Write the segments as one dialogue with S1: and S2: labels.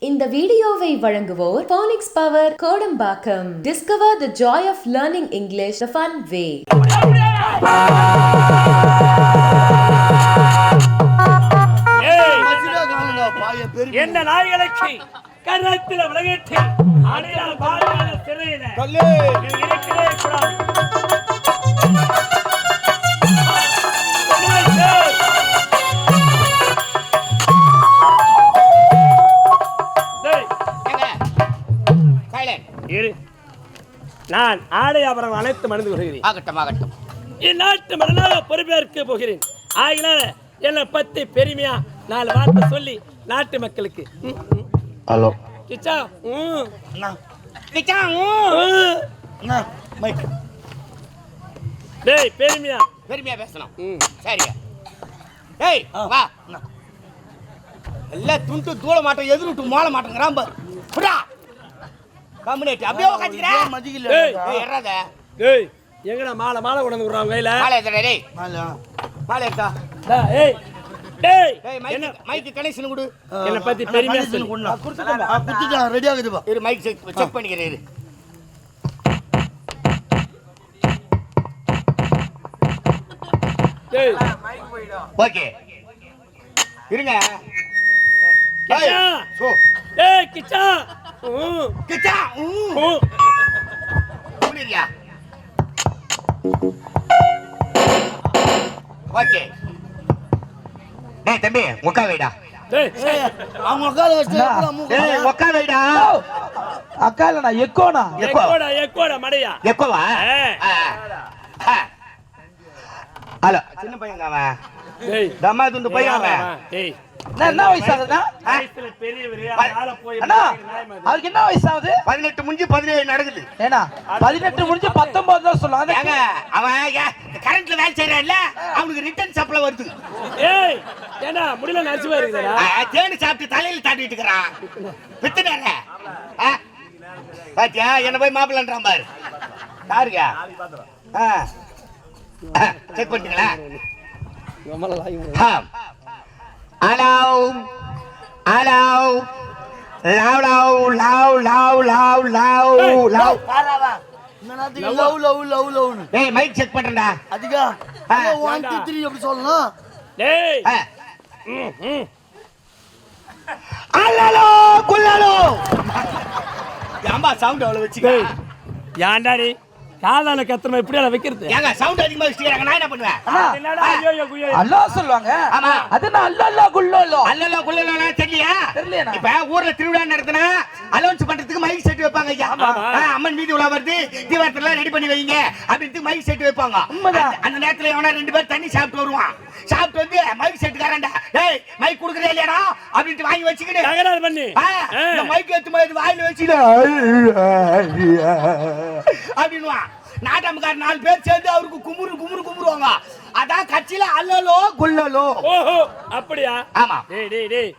S1: இந்த வீடியோவை வழங்குவோர் Phonics Power Kodambakkam. Discover the joy of learning English the fun way.
S2: என்ன நாய்களுக்கு கரத்தில விலகிட்டு அடையாள பாலியான சிறையில இருக்கவே கூடாது. நான் ஆடை ஆபரணம் அனைத்து மணிந்து வருகிறேன்.
S3: ஆகட்டும் ஆகட்டும்.
S2: இந்நாட்டு மன்னனாக பொறுப்பேற்க போகிறேன். ஆகினால என்னை பத்தி பெருமையா 4 வார்த்தை சொல்லி நாட்டு மக்களுக்கு
S3: ஹலோ
S2: கிச்சா
S3: கிச்சா மைக்
S2: டேய் பெருமையா
S3: பேசணும். சரியா டேய் வா எல்லாம் துண்டு தூள மாட்டோம் எதிர்விட்டு மோள மாட்டேங்கிறான் பாரு புடா கம்யூனிட்டி அப்படியே உட்காந்துக்கிறா மதிக்கல டேய் எறத
S2: டேய் எங்கடா மாலை கொண்டு வர்றாங்க கையில
S3: மாலை எடுடா டேய் மாலை எடுடா
S2: ஏய் டேய்
S3: என்ன மைக் கனெக்ஷன் கொடு
S2: என்ன பத்தி பெருமையா சொல்லு
S3: குடுத்துட்டா ரெடி ஆகுது பா இரு மைக் செக் பண்ணிக்கிறேன் இரு
S2: டேய்
S3: மைக் போய்டா ஓகே இருங்க
S2: கிச்சா
S3: சோ
S2: டேய் கிச்சா
S3: கிச்சா புரியுதா ஓகே டேய் தம்பி உட்கார் வைடா
S2: டேய்
S3: அவங்க உட்கார வச்சு டேய் உட்கார் வைடா
S4: அக்கால நான்
S2: எக்கோடா மடையா
S3: எக்கோவா ஹலோ சின்ன பையங்க அவன்
S2: டேய்
S3: தம்மா துண்டு பையன் அவன்
S2: டேய்
S4: என்ன வயசாகுதுண்ணா?
S2: வயசுல பெரியவரே ஆள போய்
S4: அண்ணா அவருக்கு என்ன வயசாகுது?
S3: 18 முடிஞ்சு 17 நடக்குது.
S4: ஏனா 18 முடிஞ்சு 19 தான் சொல்லுவாங்க.
S3: ஏங்க அவன் கரண்ட்ல வேலை செய்றான்ல அவனுக்கு ரிட்டர்ன் சப்ளை வருது.
S2: ஏய் ஏனா முடியல நச்சுவா இருக்குடா.
S3: தேனி சாப்பிட்டு தலையில தாட்டிட்டு இருக்கறான். பித்துனே. பாத்தியா என்ன போய் மாப்பிள்ளன்றான் பாரு. யாருங்க? செக் பண்ணிட்டீங்களா?
S2: நம்மள லாய்.
S3: Hello, hello, loud. Hey, mic check பண்றடா.
S4: அதிகா 1 2 3 அப்படி சொல்லணும்.
S2: டேய்.
S3: அல்லலோ குல்லலோ. ஏம்பா சவுண்ட் அவ்வளவு வெச்சிக்க.
S2: யாண்டாடி காதால கத்துறமா இப்படியே வைக்கிறது.
S3: ஏங்க சவுண்ட் அதிகமா வெச்சிக்கறாங்க நான் என்ன பண்ணுவேன்?
S2: என்னடா ஐயோ குய்யோ.
S4: அல்லாஹ் சொல்வாங்க.
S3: ஆமா.
S4: அதுனா அல்லல்லா குல்லலோ.
S3: அல்லல்லா குல்லலோனா தெரியலையா? இப்ப ஊர்ல திருவிழா நடத்துனா அலௌன்ஸ் பண்றதுக்கு மைக் செட் வைப்பாங்க ஐயா. அம்மன் வீதி உலா வருது தீவாரத்தெல்லாம் ரெடி பண்ணி வைங்க அப்படினு மைக் செட் வைப்பாங்க. அந்த நேரத்துல எவனா 2 பேர் தண்ணி சாப்பிட்டு வருவான். சாப்பிட்டு வந்து மைக் செட் காரண்டா டேய் மைக் குடுக்குறே இல்லையாடா அப்படினு வாங்கி வச்சிக்கிடு.
S2: தகராறு பண்ணி.
S3: இந்த மைக் எடுத்து மாதிரி வாயில வச்சிடு. அப்படினுவா நாட்டம்கார 4 பேர் சேர்ந்து அவருக்கு குமுறுவாங்க. அதான் கட்சியில அல்லலோ குல்லலோ.
S2: ஓஹோ அப்படியா?
S3: ஆமா.
S2: டேய்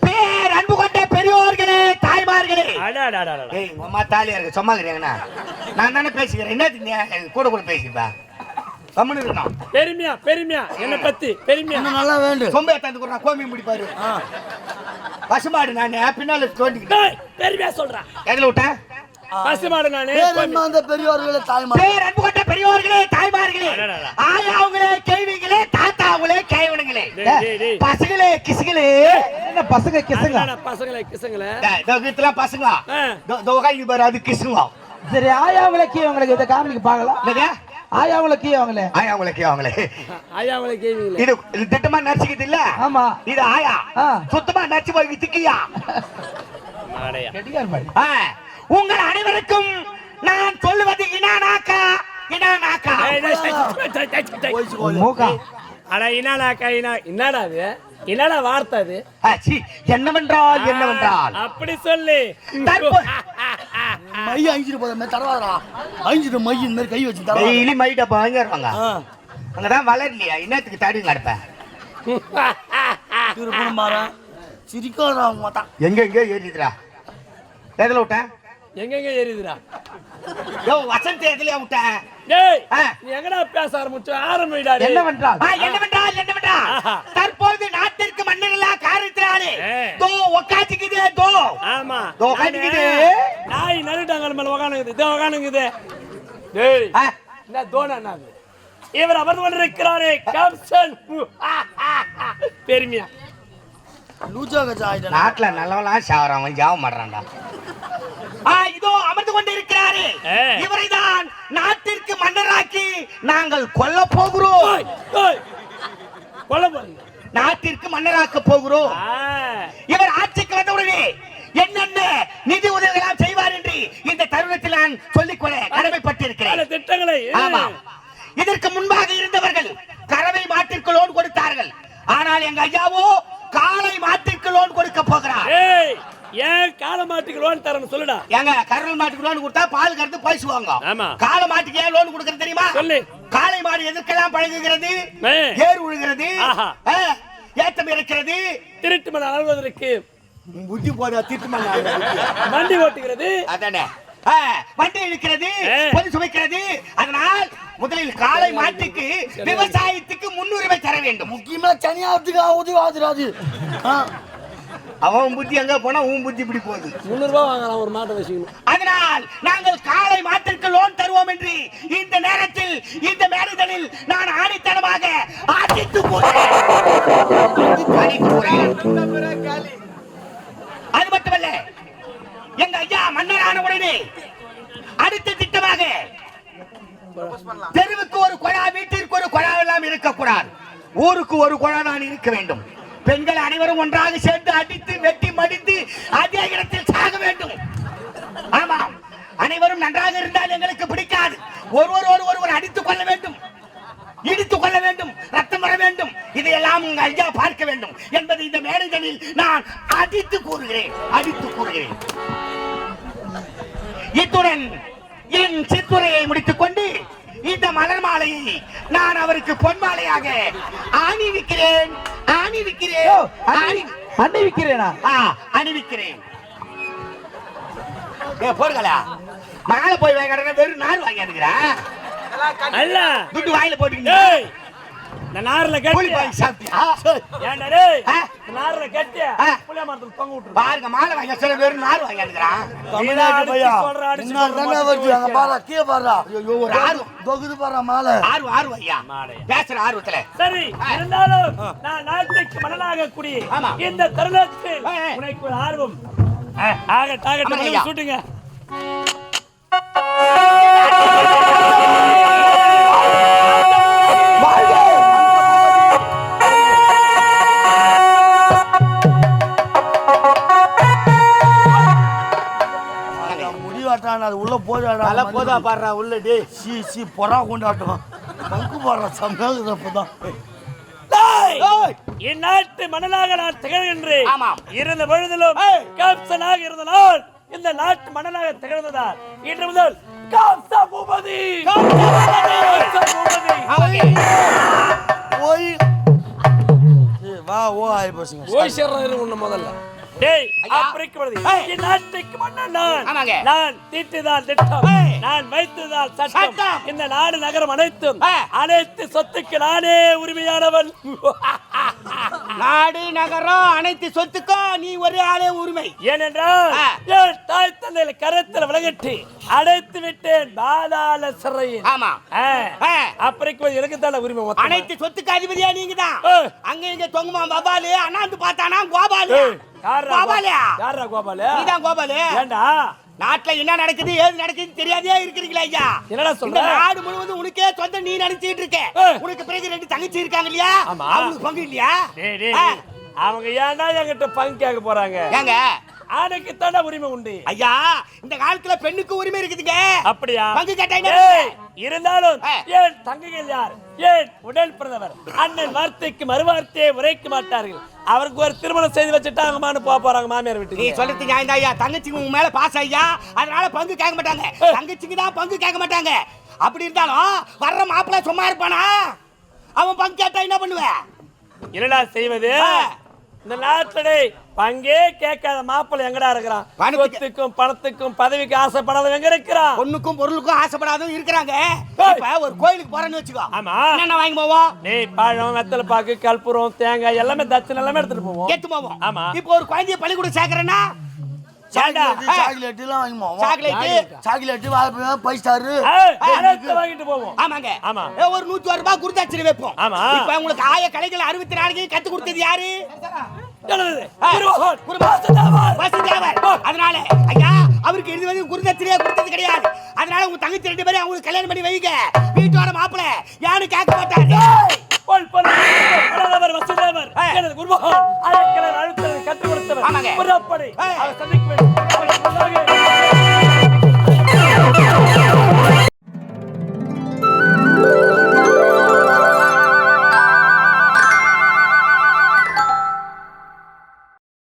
S3: பேர் அன்பு கொண்ட பெரியோர்களே தாய்மார்களே.
S2: அடடடடட.
S3: ஏய் அம்மா தாலியா இருக்கு சும்மா இருக்கீங்கனா நான் தானே பேசிக்கிறேன். என்ன கூட பேசிப்பா கம்முனு இருக்கணும்.
S2: பெருமையா என்ன பத்தி பெருமையா
S4: நல்லா வேண்டும்.
S3: சொம்பே தந்து குறா கோமி முடிப்பாரு. பசுமாடு நானே பின்னால தோண்டிக்கிட்டேன்.
S2: டேய் பெருமையா சொல்றா.
S3: எதுல விட்ட?
S2: பசுமாடு நானே.
S4: பேரன்மாந்த பெரியோர்களே தாய்மார்களே.
S3: பேர் அன்பு கொண்ட பெரியோர்களே தாய்மார்களே. ஆயாவுங்களே கேள்விகளே தாத்தாவுங்களே கேவனுங்களே.
S2: டேய்
S3: பசங்களே கிசுகளே.
S4: என்ன பசங்க கிசுங்க?
S2: பசங்களே கிசுங்களே.
S3: டேய் வீட்ல பசங்க. தோகாய் பாரு அது கிசுங்க.
S4: சரி ஆயாவங்களே கீவங்களே இத காமிக்க பார்க்கலாம்.
S3: என்னது?
S4: ஆயாவங்களே கீவங்களே.
S3: ஆயாவங்களே
S2: கேவீங்களே.
S3: இது திட்டமா நடிச்சிக்கிது இல்ல?
S4: ஆமா.
S3: இது ஆயா. சுத்தமா நடிச்சு போய் திக்கியா.
S2: ஆடையா.
S4: கெட்டிகார் மாதிரி.
S3: உங்கள் அனைவருக்கும் நான் சொல்லுவது இனானாக்கா.
S4: மூகா.
S2: அட இனானாக்கா என்னடா அது? என்னடா வார்த்தை அது?
S3: என்னவென்றால்
S2: அப்படி சொல்லு.
S4: மை அஞ்சிட்டு போற மாதிரி தரவாடா. அஞ்சிட்டு மை இந்த மாதிரி கை வச்சு தரவா.
S3: டெய்லி மை டப்பா வாங்கிடுவாங்க. அங்கதான் வளரலையா இன்னத்துக்கு தாடி நடப்ப.
S4: திருப்பண மாறா சிரிக்காதா மாட்டான்.
S3: எங்க ஏறிதுடா. எதுல விட்ட?
S2: எங்க ஏறிதுடா?
S3: யோ வசந்த் எதுல விட்ட?
S2: டேய் நீ எங்கடா பேச ஆரம்பிச்ச? ஆரம்பிடா.
S4: என்னவென்றால்
S3: என்னவென்றால் தற்போது நாட்டிற்கு மன்னர்களாக உக்காச்சிக்குது தோ.
S2: ஆமா
S3: தோ உக்காச்சிக்குது.
S2: நாய் நடுட்டாங்க மேல உக்காந்துக்குது. இதோ உக்காந்துக்குது. டேய் என்ன தோனா நாது இவர் அமர்ந்து கொண்டிருக்கிறாரே கேப்டன் பெருமையா
S4: லூச்சா கச்சா ஆயிட்டா.
S3: நாட்டுல நல்லவனா சாவறான் அவன் ஜாவ மாட்டான்டா. இதோ அமர்ந்து கொண்டிருக்கிறாரே இவரைதான் நாட்டிற்கு மன்னராக்கி நாங்கள் கொல்ல போகிறோம்.
S2: கொல்ல போறீங்க?
S3: நாட்டிற்கு மன்னராக்க போகிறோம். இவர் ஆட்சிக்கு வந்தவுடனே என்னென்ன நிதி உதவிகள் செய்வார் என்று இந்த தருணத்தில் நான் சொல்லிக்கொள்ள கடமைப்பட்டிருக்கிறேன்.
S2: திட்டங்களை
S3: இதற்கு முன்பாக இருந்தவர்கள் கறவை மாட்டிற்கு லோன் கொடுத்தார்கள். ஆனால் எங்க ஐயாவோ காளை மாட்டிற்கு லோன் கொடுக்க போகிறார்.
S2: ஏன் காளை மாட்டுக்கு லோன் தரணும் சொல்லுடா.
S3: ஏங்க கறவை மாட்டுக்கு லோன் கொடுத்தா பால் கறந்து பேசுவாங்க.
S2: ஆமா.
S3: காளை மாட்டுக்கு ஏன் லோன் கொடுக்கறது தெரியுமா?
S2: சொல்லு.
S3: காளை மாடு எதற்கெல்லாம் பழகுகிறது? ஏர் உழுகிறது, ஏத்தம் இருக்கிறது,
S2: திருட்டு மண் அழுவதற்கு
S3: புத்தி போதா திருட்டு மண்
S2: வண்டி ஓட்டுகிறது,
S3: அதானே வண்டி இழுக்கிறது, பொது சுமைக்கிறது. அதனால் முதலில் காளை மாட்டுக்கு விவசாயத்துக்கு முன்னுரிமை தர வேண்டும்.
S4: முக்கியமா தனியாத்துக்கு உதவி ஆகுது.
S3: அவன் புத்தி எங்க போனா உன் புத்தி இப்படி போகுது.
S2: 300 ரூபாய் வாங்கலாம் ஒரு மாட்டை வச்சுக்கணும்.
S3: அதனால் நாங்கள் காளை மாட்டிற்கு லோன் தருவோம் என்று இந்த நேரத்தில் இந்த மேடைகளில் நான் ஆணித்தனமாக ஆதித்து போகிறேன். அது மட்டுமல்ல, எங்க ஐயா மன்னரான உடனே அடுத்த திட்டமாக தெருவுக்கு ஒரு குழா, வீட்டிற்கு ஒரு குழா எல்லாம் இருக்கக்கூடாது. ஊருக்கு ஒரு குழா நான் இருக்க வேண்டும். பெண்கள் அனைவரும் ஒன்றாக சேர்ந்து அடித்து வெட்டி மடித்து அதே இடத்தில் சாக வேண்டும். ஆமாம், அனைவரும் நன்றாக இருந்தால் எங்களுக்கு பிடிக்காது. ஒருவர் அடித்துக் கொள்ள வேண்டும், இடித்துக் கொள்ள வேண்டும், ரத்தம் வர வேண்டும். இதையெல்லாம் உங்க ஐயா பார்க்க வேண்டும் என்பதை இந்த மேடைகளில் நான் அடித்து கூறுகிறேன். இத்துடன் என் சித்துரையை முடித்துக் கொண்டு இந்த மலர் மாலையை நான் அவருக்கு பொன் மாலையாக அணிவிக்கிறேன். போர்களா மாலை போய் வாங்க, வெறும் நார் வாங்கி அனுக்கிறேன். துட்டு வாயில போட்டு
S2: நார்ல கட்டி
S3: பாருங்க, மாலை வாங்க சொல்ல வெறும் நார் வாங்கி அனுக்கிறான். பேசுற ஆர்வத்துல
S2: சரி இருந்தாலும் நான் நாட்டுக்கு மன்னனாக கூடிய இந்த தருணத்தில் உனக்கு ஒரு ஆர்வம் சுட்டுங்க.
S4: அது உள்ள போதா பாடுறா உள்ள டே சி பொறா கொண்டாட்டம் பங்கு பாடுற சமயம்.
S2: இந்நாட்டு மன்னனாக நான் திகழ்கின்றேன். இருந்த பொழுதிலும் கேப்டனாக இருந்த நான் இந்த நாட்டு மன்னனாக திகழ்ந்ததால் இன்று முதல் காப்சா பூபதி
S4: ஓய் வா ஓ ஆயி போச்சுங்க.
S2: ஓய் சேர்றது உன்ன முதல்ல டேய் அப்ரிக்கப்படுது. நாட்டுக்கு மன்னன் நான் தீட்டுதான் திட்டம், நான் வைத்ததால் சட்டம். இந்த நாடு நகரம் அனைத்து சொத்துக்கு நானே உரிமையானவன்.
S3: நாடு நகரம் அனைத்து சொத்துக்கும் நீ ஒரே ஆளே உரிமை.
S2: ஏனென்றால் என் தாய் தந்தையில கரத்தில் விலகட்டி அடைத்து விட்டேன் பாதாள சிறையில்.
S3: ஆமா,
S2: அப்ரிக்கப்படுது எனக்கு தான உரிமை.
S3: அனைத்து சொத்துக்கு அதிபதியா நீங்க தான். அங்க இங்க தொங்குமா பபாலு, அண்ணாந்து பார்த்தானா கோபாலு. நாட்டுல என்ன நடக்குது ஏது நடக்குது தெரியாதே இருக்கிறீங்களா ஐயா?
S2: என்னடா சொல்ற?
S3: நாடு முழுவதும் உனக்கே சொந்த நீ நினைச்சிட்டு இருக்க. உனக்கு பிறகு 2 தங்கச்சி இருக்காங்க இல்லையா? அவங்களுக்கு பங்கு இல்லையா?
S2: அவங்க ஏன்டா என்கிட்ட பங்கு கேட்க போறாங்க?
S3: ஏங்க
S2: ஆணுக்கு தான உரிமை உண்டு
S3: ஐயா. இந்த காலத்துல பெண்ணுக்கு உரிமை இருக்குதுங்க.
S2: அப்படியா?
S3: பங்கு கேட்டாங்க.
S2: இருந்தாலும் ஏன் தங்கைகள் யார்? ஏன் உடல் பிறந்தவர் அண்ணன் வார்த்தைக்கு மறுவார்த்தையை உரைக்க மாட்டார்கள். அவருக்கு ஒரு திருமணம் செய்து வச்சுட்டாங்கமான்னு போறாங்க மாமியார் வீட்டுக்கு.
S3: நீ சொல்றது நியாயம் தான் ஐயா. தங்கச்சிக்கு உங்க மேல பாசம் ஐயா, அதனால பங்கு கேட்க மாட்டாங்க. தங்கச்சிக்கு தான் பங்கு கேட்க மாட்டாங்க. அப்படி இருந்தாலும் வர்ற மாப்பிள்ளை சும்மா இருப்பானா? அவன் பங்கு கேட்டா என்ன பண்ணுவ?
S2: என்னடா செய்வது? இந்த நாட்டுல பங்கே கேட்காத மாப்பிள்ளை எங்கடா இருக்கிறான்? சொத்துக்கும் பணத்துக்கும் பதவிக்கு ஆசைப்படாத எங்க இருக்கிறான்?
S3: பொண்ணுக்கும் பொருளுக்கும் ஆசைப்படாதவும் இருக்கிறாங்க. இப்ப ஒரு கோயிலுக்கு போறேன்னு வச்சுக்கோ.
S2: ஆமா.
S3: என்ன வாங்கி போவோம்?
S2: பழம், வெத்தலை பாக்கு, கற்பூரம், தேங்காய் எல்லாமே தட்சணை எல்லாமே எடுத்துட்டு போவோம்.
S3: எடுத்து போவோம்.
S2: ஆமா.
S3: இப்போ ஒரு குழந்தைய பள்ளிக்கூடம் சேர்க்கறேன்னா
S4: சாக்லேட் எல்லாம் வாங்குவோம். சாக்லேட் வாழைப்பழம் 5 ஸ்டார்
S2: வாங்கிட்டு போவோம்.
S3: ஆமாங்க.
S2: ஆமா.
S3: ஒரு 101 ரூபாய் குருதாட்சணை வைப்போம்.
S2: ஆமா.
S3: இப்ப உங்களுக்கு ஆய கலைகள் 64 கத்து கொடுத்தது யாரு? வசுதேவர். அதனால ஐயா அவருக்கு இது வரைக்கும் குருதாட்சணையே கொடுத்தது கிடையாது. அதனால உங்க தங்கச்சி 2 பேரும் அவங்களுக்கு கல்யாணம் பண்ணி வைங்க. வீட்டோட மாப்பிள்ளை யாரும் கேட்க மாட்டாரு.
S2: வசுதேவர் எனது குருமகன் ஆயக்கலை அழுத்தத்தை கற்றுக் கொடுத்தவர்.
S3: ஆமாங்க.
S2: அவர் சந்திக்க வேண்டும்.